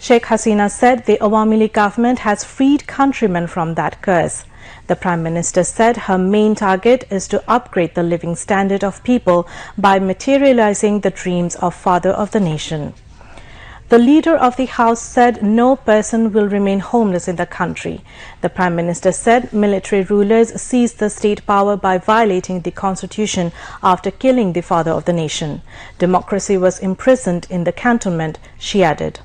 Sheikh Hasina said the Awami League government has freed countrymen from that curse. The Prime Minister said her main target is to upgrade the living standard of people by materializing the dreams of Father of the Nation. The Leader of the House said no person will remain homeless in the country. The Prime Minister said military rulers seized the state power by violating the Constitution after killing the Father of the Nation. Democracy was imprisoned in the cantonment, she added.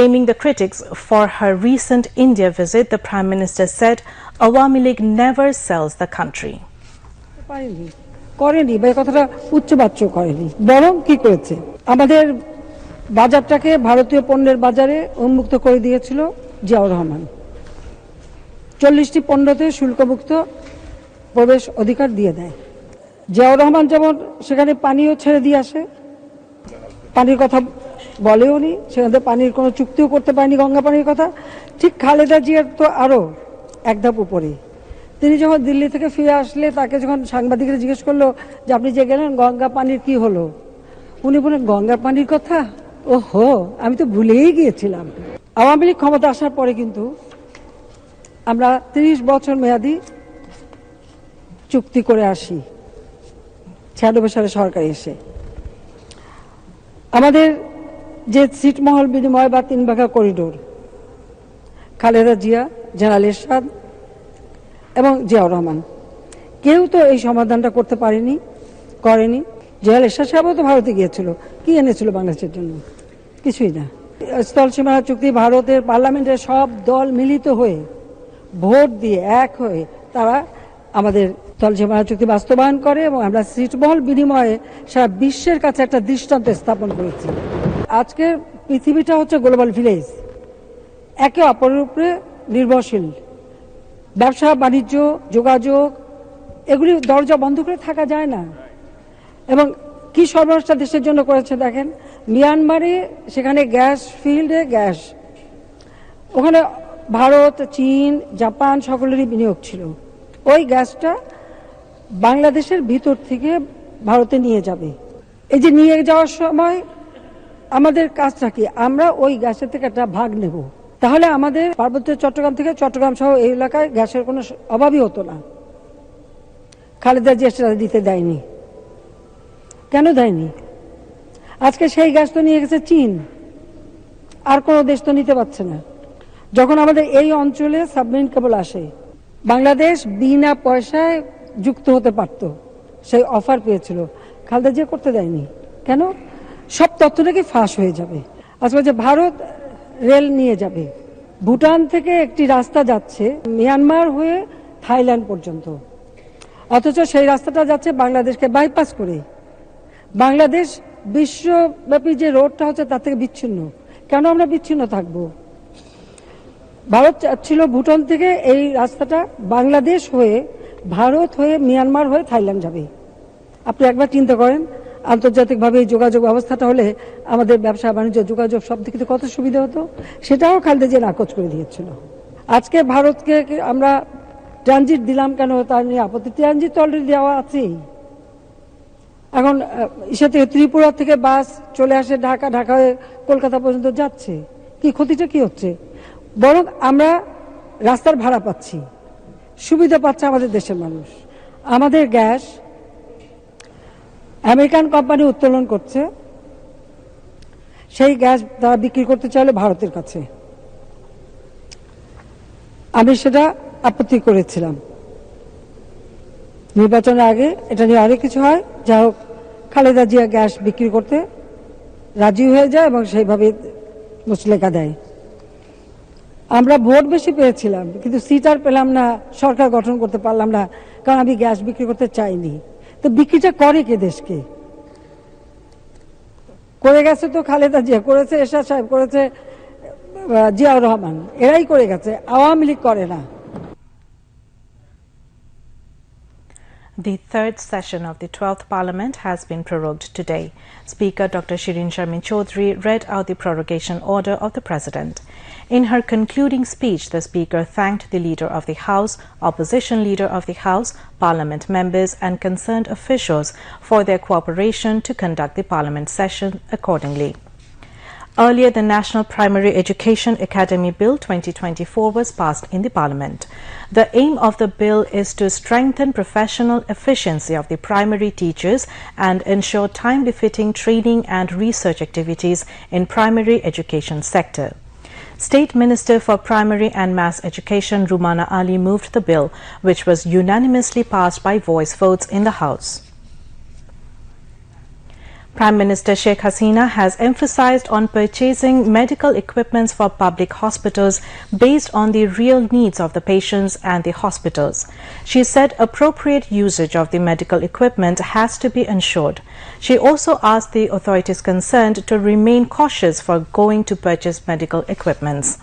Aiming the critics for her recent India visit, the Prime Minister said Awami League never sells the country. বাজারটাকে ভারতীয় পণ্যের বাজারে উন্মুক্ত করে দিয়েছিল জিয়াউর রহমান। 40টি পণ্যতে শুল্কমুক্ত প্রবেশ অধিকার দিয়ে দেয়। জিয়াউর রহমান যেমন সেখানে পানিও ছেড়ে দিয়ে আসে, পানির কথা বলেও নি, সেখানে পানির কোনো চুক্তিও করতে পারেনি গঙ্গা পানির কথা। ঠিক খালেদা জিয়ার তো আরো এক ধাপ উপরে। তিনি যখন দিল্লি থেকে ফিরে আসলে তাকে যখন সাংবাদিকরা জিজ্ঞেস করলো যে আপনি যে গেলেন গঙ্গা পানির কি হলো, উনি বলেন গঙ্গার পানির কথা, ওহো আমি তো ভুলেই গিয়েছিলাম। আওয়ামী লীগ ক্ষমতা আসার পরে কিন্তু আমরা 30 বছর মেয়াদী চুক্তি করে আসি 96 সালে সরকার এসে। আমাদের যে ছিটমহল বিনিময় বা 3 ভাগা করিডোর, খালেদা জিয়া, জেনারেল এরশাদ এবং জিয়াউর রহমান, কেউ তো এই সমাধানটা করতে পারেনি, করেনি। জেনারেল এরশাদ সাহেবও তো ভারতে গিয়েছিল, কি এনেছিল বাংলাদেশের জন্য? কিছুই না। স্থল সীমানা চুক্তি ভারতের পার্লামেন্টের সব দল মিলিত হয়ে ভোট দিয়ে এক হয়ে তারা আমাদের স্থল সীমানা চুক্তি বাস্তবায়ন করে এবং আমরা ছিটমহল বিনিময়ে সারা বিশ্বের কাছে একটা দৃষ্টান্ত স্থাপন করেছি। আজকের পৃথিবীটা হচ্ছে গ্লোবাল ভিলেজ, একে অপরের উপরে নির্ভরশীল। ব্যবসা বাণিজ্য যোগাযোগ এগুলি দরজা বন্ধ করে থাকা যায় না। এবং কি সর্বনাশটা দেশের জন্য করেছে দেখেন, মিয়ানমারে সেখানে গ্যাস ফিল্ডে গ্যাস, ওখানে ভারত, চীন, জাপান সকলেরই বিনিয়োগ ছিল। ওই গ্যাসটা বাংলাদেশের ভিতর থেকে ভারতে নিয়ে যাবে। এই যে নিয়ে যাওয়ার সময় আমাদের কাজটা কি, আমরা ওই গ্যাসের থেকে একটা ভাগ নেব, তাহলে আমাদের পার্বত্য চট্টগ্রাম থেকে চট্টগ্রাম সহ এই এলাকায় গ্যাসের কোনো অভাবই হতো না। খালেদা জিয়া সেটা দিতে দেয়নি। কেন দেয়নি? আজকে সেই গ্যাস তো নিয়ে গেছে চীন, আর কোনো দেশ তো নিতে পারছে না। যখন আমাদের এই অঞ্চলে সাবমেরিন কেবল আসে, বাংলাদেশ বিনা পয়সায় যুক্ত হতে পারত, সেই অফার পেয়েছিল, খালেদা জিয়া করতে দেয়নি। কেন? সব তথ্য নাকি ফাঁস হয়ে যাবে। আজকে যে ভারত রেল নিয়ে যাবে, ভুটান থেকে একটি রাস্তা যাচ্ছে মিয়ানমার হয়ে থাইল্যান্ড পর্যন্ত, অথচ সেই রাস্তাটা যাচ্ছে বাংলাদেশকে বাইপাস করে। বাংলাদেশ বিশ্বব্যাপী যে রোডটা হচ্ছে তার থেকে বিচ্ছিন্ন। কেন আমরা বিচ্ছিন্ন থাকব? ভারত ছিল ভুটান থেকে এই রাস্তাটা বাংলাদেশ হয়ে, ভারত হয়ে, মিয়ানমার হয়ে থাইল্যান্ড যাবে। আপনি একবার চিন্তা করেন, আন্তর্জাতিকভাবে এই যোগাযোগ ব্যবস্থাটা হলে আমাদের ব্যবসা বাণিজ্য যোগাযোগ সব দিকে কত সুবিধা হতো, সেটাও খালেদা জিয়া নাকচ করে দিয়েছিল। আজকে ভারতকে আমরা ট্রানজিট দিলাম কেন, তার নিয়ে আপত্তি। ট্রানজিট অলরেডি দেওয়া আছেই। এখন ইসে থেকে ত্রিপুরা থেকে বাস চলে আসে ঢাকা, ঢাকা হয়ে কলকাতা পর্যন্ত যাচ্ছে। কি ক্ষতিটা কি হচ্ছে? বরং আমরা রাস্তার ভাড়া পাচ্ছি, সুবিধা পাচ্ছে আমাদের দেশের মানুষ। আমাদের গ্যাস আমেরিকান কোম্পানি উত্তোলন করছে, সেই গ্যাস তারা বিক্রি করতে চাইলে ভারতের কাছে। আমি সেটা আপত্তি করেছিলাম নির্বাচনের আগে, এটা নিয়ে অনেক কিছু হয়। যাই হোক, খালেদা জিয়া গ্যাস বিক্রি করতে রাজি হয়ে যায় এবং সেইভাবে মুচলেখা দেয়। আমরা ভোট বেশি পেয়েছিলাম, কিন্তু সিট আর পেলাম না, সরকার গঠন করতে পারলাম না, কারণ আমি গ্যাস বিক্রি করতে চাইনি। তো বিক্রিটা করে কে দেশকে? করে গেছে তো খালেদা জিয়া, করেছে এরশাদ সাহেব, করেছে জিয়াউর রহমান, এরাই করে গেছে, আওয়ামী লীগ করে না। The third session of the 12th Parliament has been prorogued today. Speaker Dr. Shirin Sharmin Chaudhry read out the prorogation order of the President. In her concluding speech, the Speaker thanked the Leader of the House, Opposition Leader of the House, Parliament members and concerned officials for their cooperation to conduct the Parliament session accordingly. Earlier, the National Primary Education Academy Bill 2024 was passed in the Parliament. The aim of the bill is to strengthen professional efficiency of the primary teachers and ensure time-befitting training and research activities in primary education sector. State Minister for Primary and Mass Education Rumana Ali moved the bill, which was unanimously passed by voice votes in the House. Prime Minister Sheikh Hasina has emphasized on purchasing medical equipment for public hospitals based on the real needs of the patients and the hospitals. She said appropriate usage of the medical equipment has to be ensured. She also asked the authorities concerned to remain cautious for going to purchase medical equipment.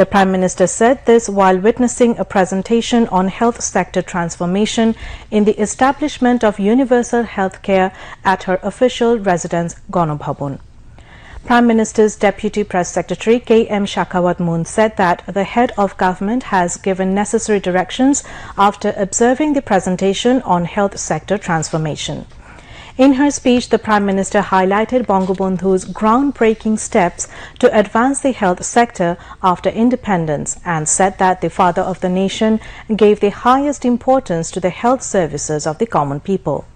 The Prime Minister said this while witnessing a presentation on health sector transformation in the establishment of universal health care at her official residence, Ganobhabon. Prime Minister's Deputy Press Secretary K.M. Shakawat Moon said that the head of government has given necessary directions after observing the presentation on health sector transformation. In her speech, the Prime Minister highlighted Bangabandhu's groundbreaking steps to advance the health sector after independence and said that the father of the nation gave the highest importance to the health services of the common people.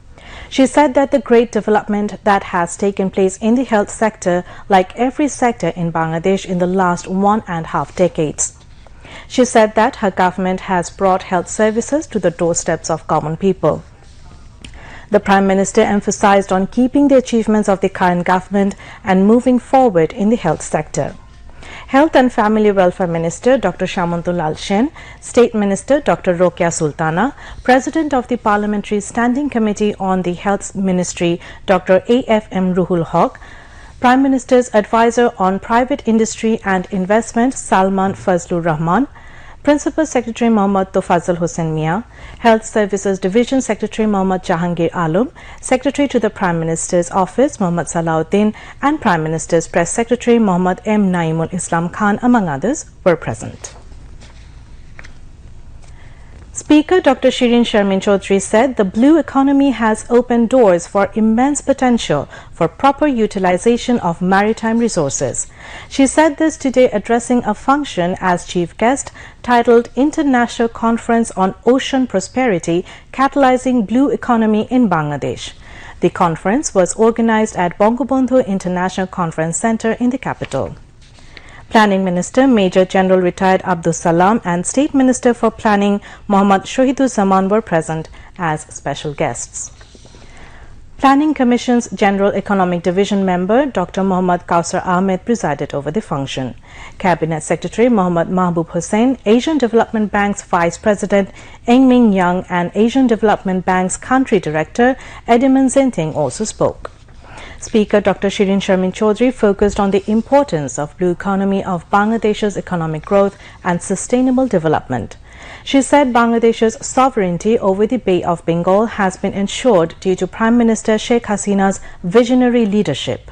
She said that the great development that has taken place in the health sector, like every sector in Bangladesh in the last 1.5 decades. She said that her government has brought health services to the doorsteps of common people. The Prime Minister emphasized on keeping the achievements of the current government and moving forward in the health sector. Health and Family Welfare Minister Dr. Shamantul Alshen, State Minister Dr. Rokia Sultana, President of the Parliamentary Standing Committee on the Health Ministry Dr. A.F.M. Ruhul Haq, Prime Minister's Advisor on Private Industry and Investment Salman Fazlur Rahman, Principal Secretary Mohammad Tofazal Hussain Mia, Health Services Division Secretary Mohammad Jahangir Alam, Secretary to the Prime Minister's Office Mohammad Salauddin, and Prime Minister's Press Secretary Mohammad M. Naimul Islam Khan, among others, were present. Speaker Dr. Shirin Sharmin Chaudhary said the blue economy has opened doors for immense potential for proper utilization of maritime resources. She said this today addressing a function as chief guest titled International Conference on Ocean Prosperity Catalyzing Blue Economy in Bangladesh. The conference was organized at Bangabandhu International Conference Center in the capital. Planning Minister Major General Retired Abdus Salam and State Minister for Planning Mohammad Shahiduzzaman were present as special guests. Planning Commission's General Economic Division member Dr. Mohammad Kausar Ahmed presided over the function. Cabinet Secretary Mohammad Mahbub Hussain, Asian Development Bank's Vice President Engming Yang and Asian Development Bank's Country Director Ediman Zenting also spoke. Speaker Dr. Shirin Sharmin Chaudhary focused on the importance of blue economy of Bangladesh's economic growth and sustainable development. She said Bangladesh's sovereignty over the Bay of Bengal has been ensured due to Prime Minister Sheikh Hasina's visionary leadership.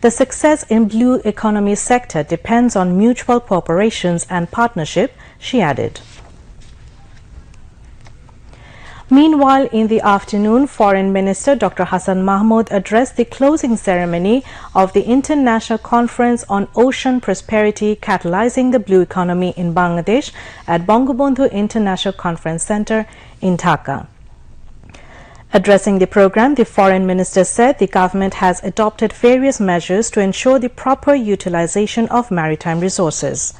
The success in blue economy sector depends on mutual cooperations and partnership, she added. Meanwhile, in the afternoon, Foreign Minister Dr. Hassan Mahmood addressed the closing ceremony of the International Conference on Ocean Prosperity Catalyzing the Blue Economy in Bangladesh at Bangabandhu International Conference Center in Dhaka. Addressing the program, the Foreign Minister said the government has adopted various measures to ensure the proper utilization of maritime resources.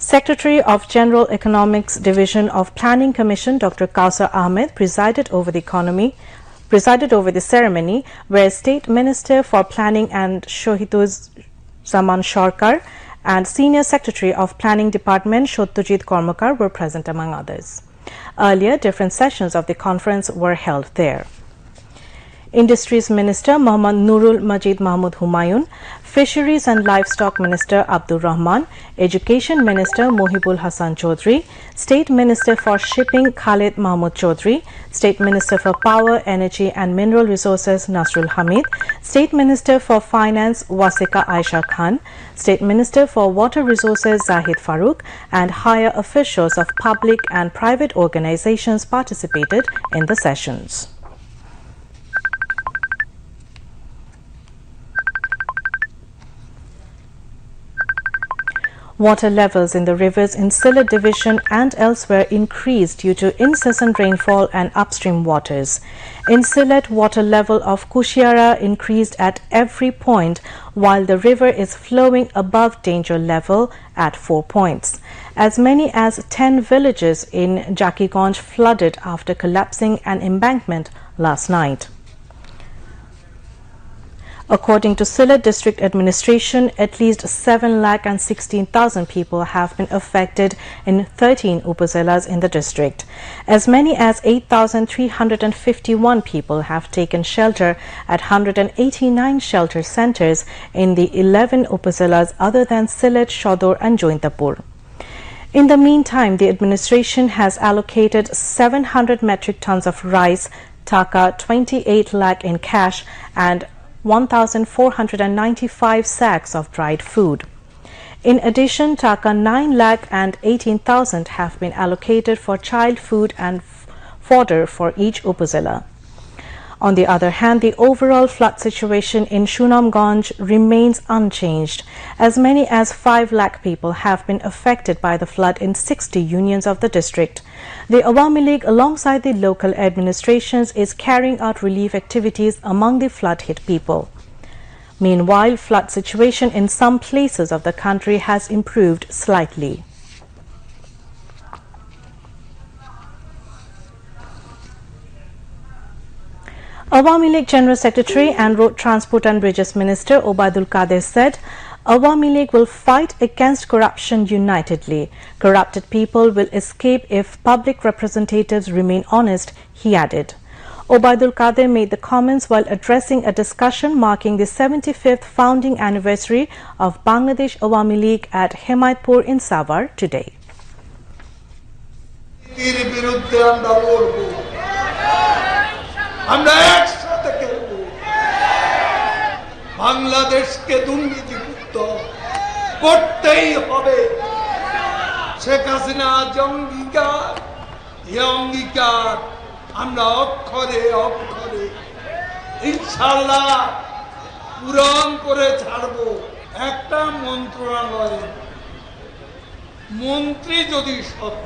Secretary of General Economics Division of Planning Commission Dr. Kausar Ahmed presided over the ceremony, where State Minister for Planning and Shahiduzzaman Sarkar and Senior Secretary of Planning Department Satyajit Kormakar were present, among others. Earlier, different sessions of the conference were held there. Industries Minister Mohammad Nurul Majid Mahmud Humayun, Fisheries and Livestock Minister Abdur Rahman, Education Minister Mohibul Hassan Chaudhary, State Minister for Shipping Khalid Mahmud Chaudhary, State Minister for Power, Energy and Mineral Resources Nasrul Hamid, State Minister for Finance Wasika Aisha Khan, State Minister for Water Resources Zahid Farooq, and higher officials of public and private organizations participated in the sessions. Water levels in the rivers in Sylhet division and elsewhere increased due to incessant rainfall and upstream waters. In Sylhet, water level of Kushiara increased at every point, while the river is flowing above danger level at 4 points. As many as 10 villages in Jakiganj flooded after collapsing an embankment last night. According to Sylhet District Administration, at least 7,16,000 people have been affected in 13 upazilas in the district. As many as 8,351 people have taken shelter at 189 shelter centers in the 11 upazilas other than Sylhet, Shodor and Jointapur. In the meantime, the administration has allocated 700 metric tons of rice, taka 28 lakh in cash and 1,495 sacks of dried food. In addition, taka 9 lakh and 18,000 have been allocated for child food and fodder for each upazila. On the other hand, the overall flood situation in Sunamganj remains unchanged. As many as 5 lakh people have been affected by the flood in 60 unions of the district. The Awami League, alongside the local administrations, is carrying out relief activities among the flood-hit people. Meanwhile, flood situation in some places of the country has improved slightly. Awami League General Secretary and Road Transport and Bridges Minister Obaidul Qadir said, Awami League will fight against corruption unitedly. Corrupted people will escape if public representatives remain honest, he added. Obaidul Qadir made the comments while addressing a discussion marking the 75th founding anniversary of Bangladesh Awami League at Hemayatpur in Savar today. আমরা একসাথে খেলব বাংলাদেশকে দুর্নীতিমুক্ত করতেই হবে শেখ হাসিনা অঙ্গীকার এই অঙ্গীকার আমরা অক্ষরে অক্ষরে ইনশাআল্লাহ পূরণ করে ছাড়ব একটা মন্ত্রণালয়ে মন্ত্রী যদি সৎ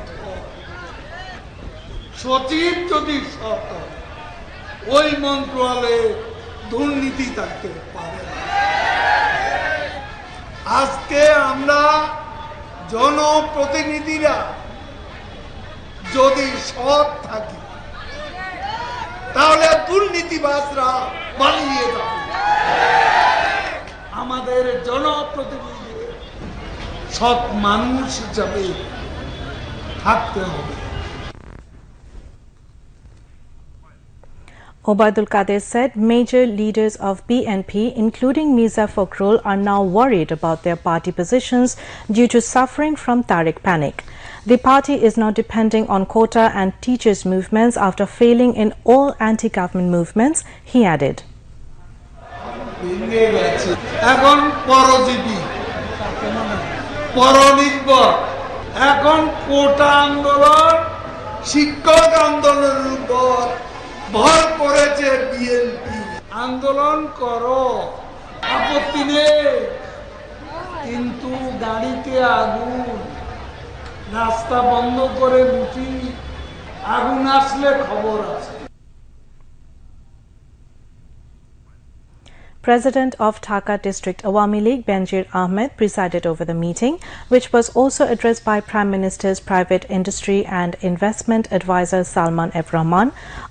সচিব যদি সৎ ওই মন্ত্রণালয়ে দুর্নীতি থাকতে পারে আজকে আমরা জনপ্রতিনিধিরা যদি সৎ থাকি তাহলে দুর্নীতিবাজরা পালিয়ে যাবে আমাদের জনপ্রতিনিধিদের সৎ মানুষ হিসাবে থাকতে হবে Obaidul Qadir said major leaders of BNP, including Mirza Fakhrul, are now worried about their party positions due to suffering from Tariq panic. The party is now depending on quota and teachers' movements after failing in all anti-government movements, he added. এখন পরজীবী পরনির্ভর এখন কোটা আন্দোলন শিক্ষক আন্দোলনের উপর ভর করেছে BNP আন্দোলন করো আপত্তি নেই কিন্তু গাড়িতে আগুন রাস্তা বন্ধ করে বুঝি আগুন আসলে খবর আছে President of Dhaka District Awami League Benjir Ahmed presided over the meeting, which was also addressed by Prime Minister's Private Industry and Investment Advisor Salman F. Rahman,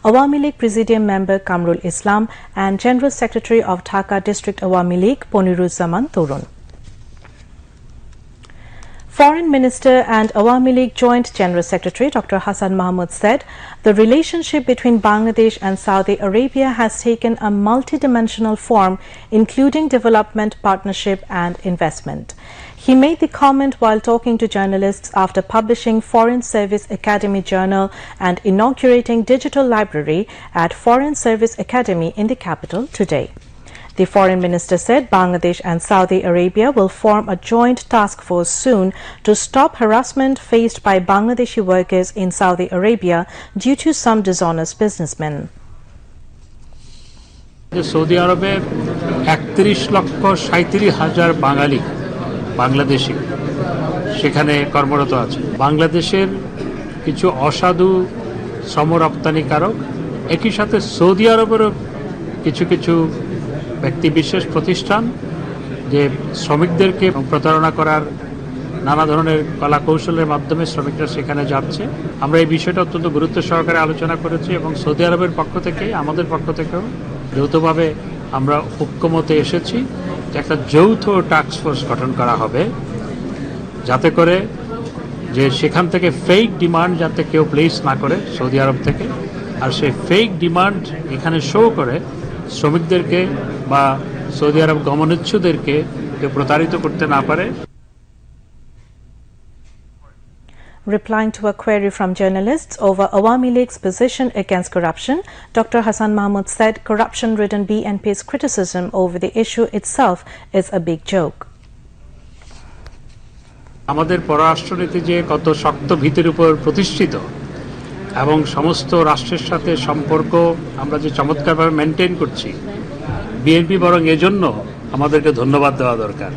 Awami League Presidium Member Kamrul Islam and General Secretary of Dhaka District Awami League Poniruzzaman Torun. Foreign Minister and Awami League Joint General Secretary Dr. Hassan Mahmood said the relationship between Bangladesh and Saudi Arabia has taken a multidimensional form, including development, partnership and investment. He made the comment while talking to journalists after publishing Foreign Service Academy Journal and inaugurating Digital Library at Foreign Service Academy in the capital today. The Foreign Minister said Bangladesh and Saudi Arabia will form a joint task force soon to stop harassment faced by Bangladeshi workers in Saudi Arabia due to some dishonest businessmen. Saudi আরবের 31,37,000 বাঙালি বাংলাদেশি সেখানে কর্মরত আছে। বাংলাদেশের কিছু অসাধু শ্রম রপ্তানিকারক, একই সাথে সৌদি আরবেরও কিছু কিছু ব্যক্তিবিশেষ প্রতিষ্ঠান যে শ্রমিকদেরকে প্রতারণা করার নানা ধরনের কলা কৌশলের মাধ্যমে শ্রমিকরা সেখানে যাচ্ছে। আমরা এই বিষয়টা অত্যন্ত গুরুত্ব সহকারে আলোচনা করেছি এবং সৌদি আরবের পক্ষ থেকে আমাদের পক্ষ থেকেও যৌথভাবে আমরা ঐক্যমতে এসেছি যে একটা যৌথ টাস্ক ফোর্স গঠন করা হবে, যাতে করে যে সেখান থেকে ফেক ডিমান্ড যাতে কেউ প্লেস না করে সৌদি আরব থেকে, আর সেই ফেক ডিমান্ড এখানে শো করে শ্রমিকদেরকে বা সৌদি আরব গমনেচ্ছুদেরকে কেউ প্রতারিত করতে না পারে। Replying to a query from journalists over Awami League's position against corruption, Dr. Hassan Mahmud said corruption-ridden BNP's criticism over the issue itself is a big joke. আমাদের পররাষ্ট্রনীতি যে কত শক্ত ভিতের উপর প্রতিষ্ঠিত এবং সমস্ত রাষ্ট্রের সাথে সম্পর্ক আমরা যে চমৎকারভাবে মেনটেন করছি, বিএনপি বরং এজন্য আমাদেরকে ধন্যবাদ দেওয়া দরকার।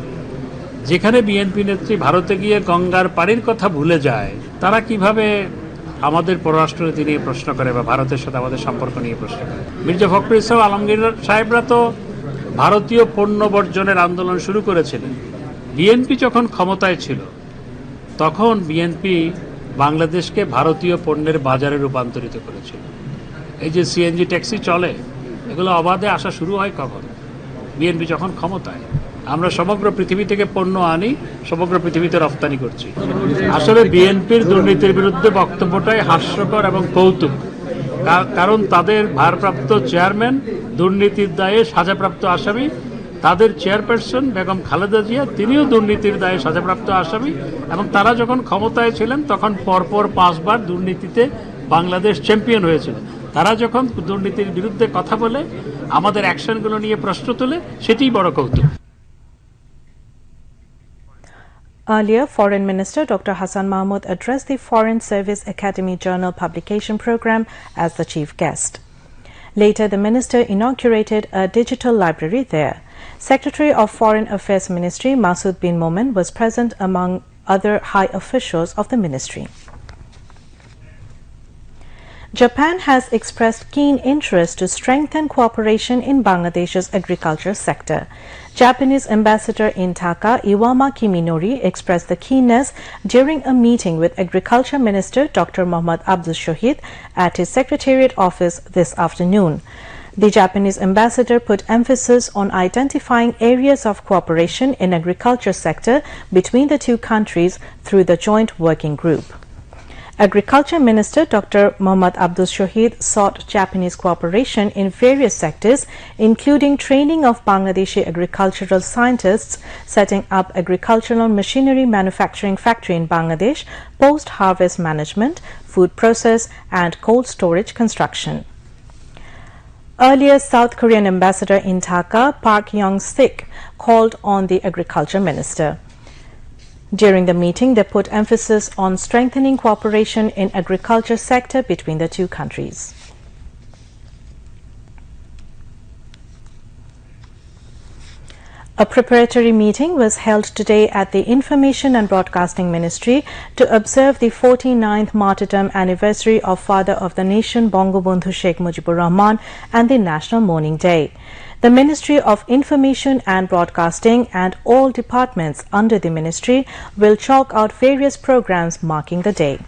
যেখানে বিএনপি নেত্রী ভারতে গিয়ে গঙ্গার পানির কথা ভুলে যায়, তারা কিভাবে আমাদের পররাষ্ট্রনীতি নিয়ে প্রশ্ন করে বা ভারতের সাথে আমাদের সম্পর্ক নিয়ে প্রশ্ন করে। মির্জা ফখরুল ইসলাম আলমগীর সাহেবরা তো ভারতীয় পণ্য বর্জনের আন্দোলন শুরু করেছিলেন। বিএনপি যখন ক্ষমতায় ছিল তখন বিএনপি বাংলাদেশকে ভারতীয় পণ্যের বাজারে রূপান্তরিত করেছিল। এই যে সিএনজি ট্যাক্সি চলে, এগুলো অবাধে আসা শুরু হয় কখন? বিএনপি যখন ক্ষমতায়। আমরা সমগ্র পৃথিবী থেকে পণ্য আনি, সমগ্র পৃথিবীতে রপ্তানি করছি। আসলে বিএনপির দুর্নীতির বিরুদ্ধে বক্তব্যটাই হাস্যকর এবং কৌতুক, কারণ তাদের ভারপ্রাপ্ত চেয়ারম্যান দুর্নীতির দায়ে সাজাপ্রাপ্ত আসামি, তাদের চেয়ারপারসন বেগম খালেদা জিয়া তিনিও দুর্নীতির দায়ে সাজাপ্রাপ্ত আসামি, এবং তারা যখন ক্ষমতায় ছিলেন তখন পরপর 5 বার দুর্নীতিতে বাংলাদেশ চ্যাম্পিয়ন হয়েছিল। তারা যখন দুর্নীতির বিরুদ্ধে কথা বলে, আমাদের অ্যাকশনগুলো নিয়ে প্রশ্ন তোলে, সেটিই বড় কৌতুক। Earlier, Foreign Minister Dr. Hassan Mahmud addressed the Foreign Service Academy Journal publication program as the chief guest. Later, the minister inaugurated a digital library there. Secretary of Foreign Affairs Ministry Masood bin Momen was present among other high officials of the ministry. Japan has expressed keen interest to strengthen cooperation in Bangladesh's agriculture sector. Japanese ambassador in Dhaka, Iwama Kiminori, expressed the keenness during a meeting with Agriculture Minister Dr. Mohammad Abdul Shohid at his Secretariat office this afternoon. The Japanese ambassador put emphasis on identifying areas of cooperation in agriculture sector between the two countries through the joint working group. Agriculture Minister Dr. Mohammad Abdul Shohid sought Japanese cooperation in various sectors, including training of Bangladeshi agricultural scientists, setting up agricultural machinery manufacturing factory in Bangladesh, post-harvest management, food process, and cold storage construction. Earlier, South Korean ambassador in Dhaka, Park Yong-sik, called on the agriculture minister. During the meeting, they put emphasis on strengthening cooperation in agriculture sector between the two countries. A preparatory meeting was held today at the Information and Broadcasting Ministry to observe the 49th martyrdom anniversary of Father of the Nation Bangabandhu Sheikh Mujibur Rahman and the National Mourning Day. The Ministry of Information and Broadcasting and all departments under the ministry will chalk out various programs marking the day.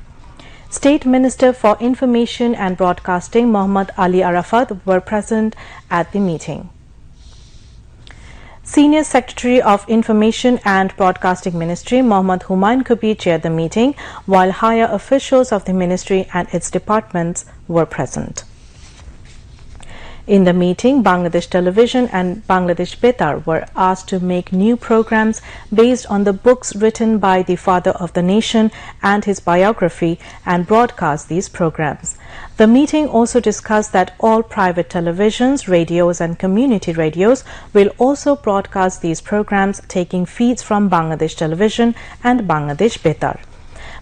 State Minister for Information and Broadcasting Muhammad Ali Arafat were present at the meeting. Senior Secretary of Information and Broadcasting Ministry Muhammad Humayun Kabir chaired the meeting, while higher officials of the ministry and its departments were present. In the meeting, Bangladesh Television and Bangladesh Betar were asked to make new programs based on the books written by the Father of the Nation and his biography and broadcast these programs. The meeting also discussed that all private televisions, radios and community radios will also broadcast these programs, taking feeds from Bangladesh Television and Bangladesh Betar.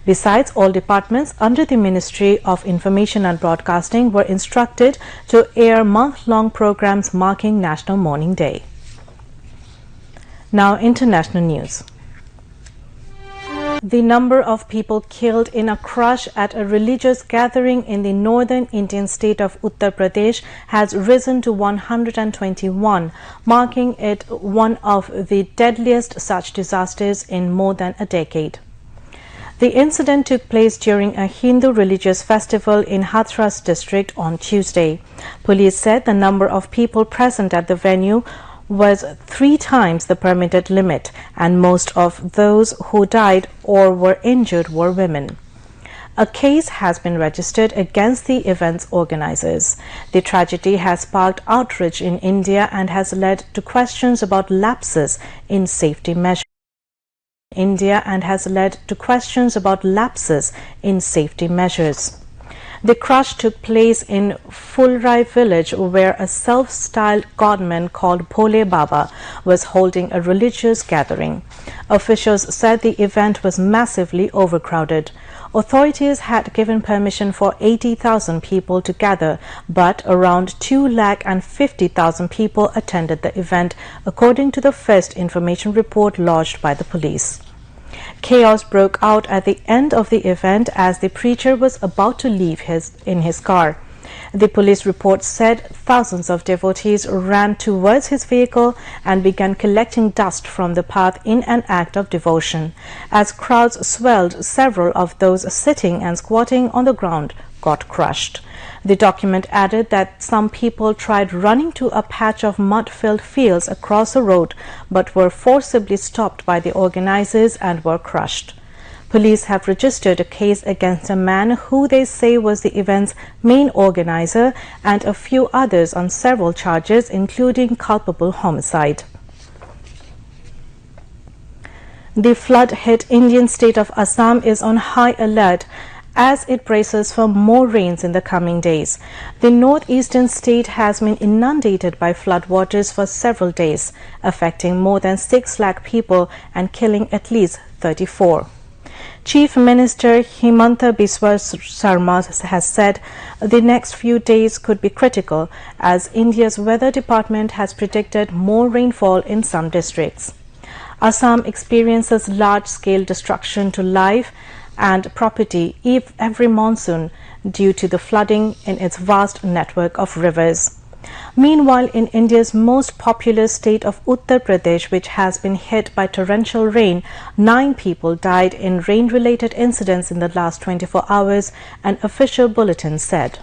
Besides, all departments under the Ministry of Information and Broadcasting were instructed to air month-long programs marking National Mourning Day. Now, international news. The number of people killed in a crush at a religious gathering in the northern Indian state of Uttar Pradesh has risen to 121, marking it one of the deadliest such disasters in more than a decade. The incident took place during a Hindu religious festival in Hathras district on Tuesday. Police said the number of people present at the venue was 3 times the permitted limit, and most of those who died or were injured were women. A case has been registered against the event's organizers. The tragedy has sparked outrage in India and has led to questions about lapses in safety measures. The crush took place in Fulrai village, where a self-styled godman called Bhole Baba was holding a religious gathering. Officials said the event was massively overcrowded. Authorities had given permission for 80,000 people to gather, but around 250,000 people attended the event, according to the first information report lodged by the police. Chaos broke out at the end of the event as the preacher was about to leave in his car. The police report said thousands of devotees ran towards his vehicle and began collecting dust from the path in an act of devotion. As crowds swelled, several of those sitting and squatting on the ground got crushed. The document added that some people tried running to a patch of mud-filled fields across the road but were forcibly stopped by the organizers and were crushed. Police have registered a case against a man who they say was the event's main organizer and a few others on several charges, including culpable homicide. The flood-hit Indian state of Assam is on high alert as it braces for more rains in the coming days. The northeastern state has been inundated by floodwaters for several days, affecting more than 6 lakh people and killing at least 34. Chief Minister Himanta Biswa Sarma has said the next few days could be critical as India's weather department has predicted more rainfall in some districts. Assam experiences large-scale destruction to life and property every monsoon due to the flooding in its vast network of rivers. Meanwhile, in India's most populous state of Uttar Pradesh, which has been hit by torrential rain, 9 people died in rain-related incidents in the last 24 hours, an official bulletin said.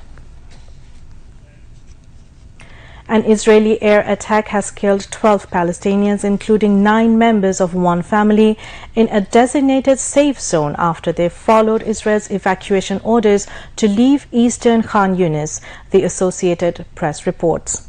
An Israeli air attack has killed 12 Palestinians, including 9 members of one family, in a designated safe zone after they followed Israel's evacuation orders to leave eastern Khan Yunis, the Associated Press reports.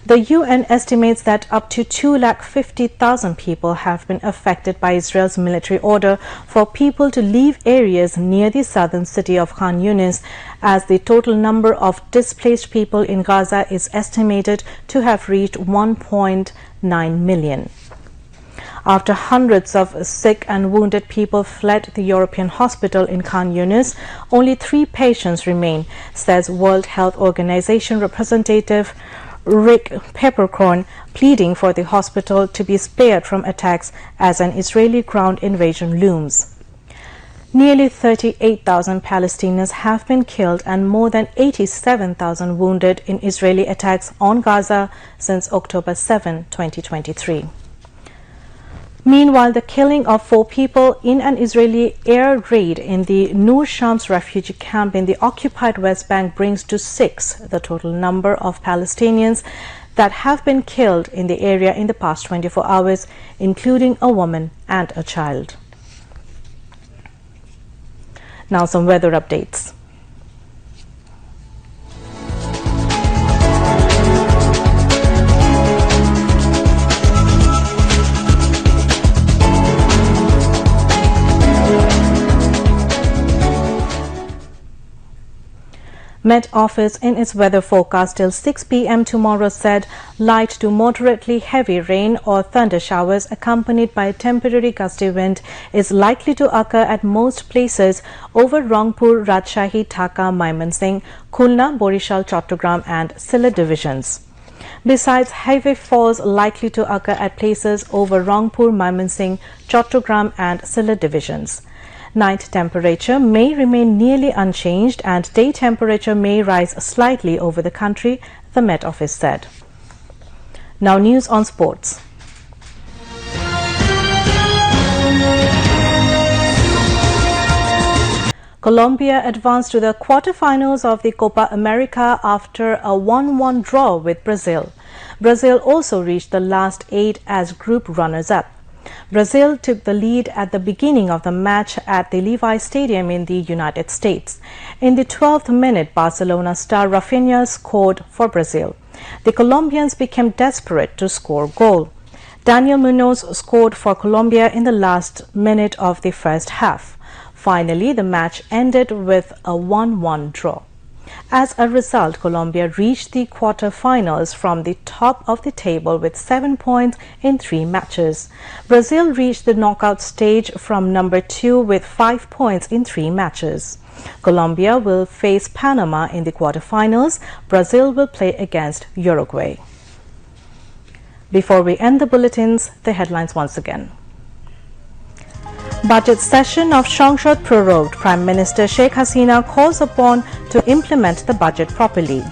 The UN estimates that up to 250,000 people have been affected by Israel's military order for people to leave areas near the southern city of Khan Yunis, as the total number of displaced people in Gaza is estimated to have reached 1.9 million. After hundreds of sick and wounded people fled the European hospital in Khan Yunis, only 3 patients remain, says World Health Organization representative Rick Peppercorn, pleading for the hospital to be spared from attacks as an Israeli ground invasion looms. Nearly 38,000 Palestinians have been killed and more than 87,000 wounded in Israeli attacks on Gaza since October 7, 2023. Meanwhile, the killing of 4 people in an Israeli air raid in the Nur Shams refugee camp in the occupied West Bank brings to 6 the total number of Palestinians that have been killed in the area in the past 24 hours, including a woman and a child. Now some weather updates. Met Office in its weather forecast till 6 p.m. tomorrow said light to moderately heavy rain or thunder showers accompanied by temporary gusty wind is likely to occur at most places over Rangpur, Rajshahi, Dhaka, Mymensingh, Khulna, Borishal, Chattogram and Sylhet divisions. Besides, heavy falls likely to occur at places over Rangpur, Mymensingh, Chattogram and Sylhet divisions. Night temperature may remain nearly unchanged and day temperature may rise slightly over the country, the Met Office said. Now news on sports. Colombia advanced to the quarterfinals of the Copa America after a 1-1 draw with Brazil. Brazil also reached the last 8 as group runners-up. Brazil took the lead at the beginning of the match at the Levi Stadium in the United States. In the 12th minute, Barcelona star Rafinha scored for Brazil. The Colombians became desperate to score a goal. Daniel Munoz scored for Colombia in the last minute of the first half. Finally, the match ended with a 1-1 draw. As a result, Colombia reached the quarter-finals from the top of the table with 7 points in 3 matches. Brazil reached the knockout stage from number 2 with 5 points in 3 matches. Colombia will face Panama in the quarter-finals. Brazil will play against Uruguay. Before we end the bulletins, the headlines once again. Budget session of Sanshad prorogued. Prime Minister Sheikh Hasina calls upon to implement the budget properly.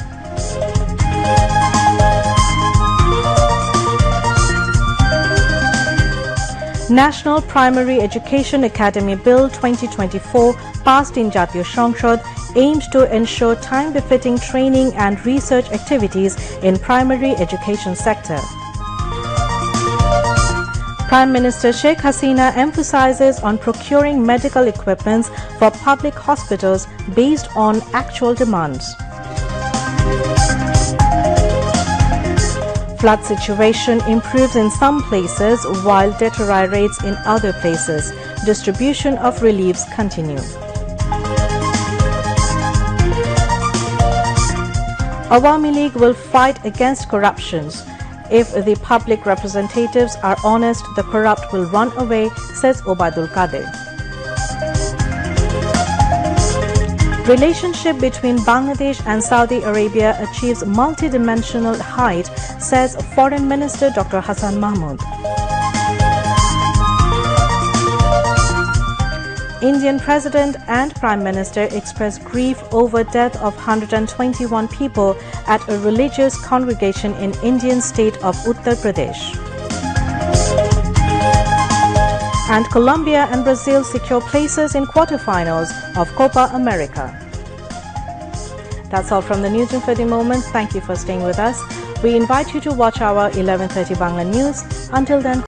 National Primary Education Academy Bill 2024 passed in Jatiyo Sanshad aimed to ensure time-befitting training and research activities in primary education sector. Prime Minister Sheikh Hasina emphasizes on procuring medical equipment for public hospitals based on actual demands. Flood situation improves in some places while deteriorates in other places. Distribution of reliefs continue. Awami League will fight against corruptions. If the public representatives are honest, the corrupt will run away, says Obaidul Qadir. Relationship between Bangladesh and Saudi Arabia achieves multidimensional height, says Foreign Minister Dr. Hassan Mahmood. Indian President and Prime Minister expressed grief over death of 121 people at a religious congregation in Indian state of Uttar Pradesh. And Colombia and Brazil secure places in quarterfinals of Copa America. That's all from the newsroom for the moment. Thank you for staying with us. We invite you to watch our 11:30 Bangla news. Until then,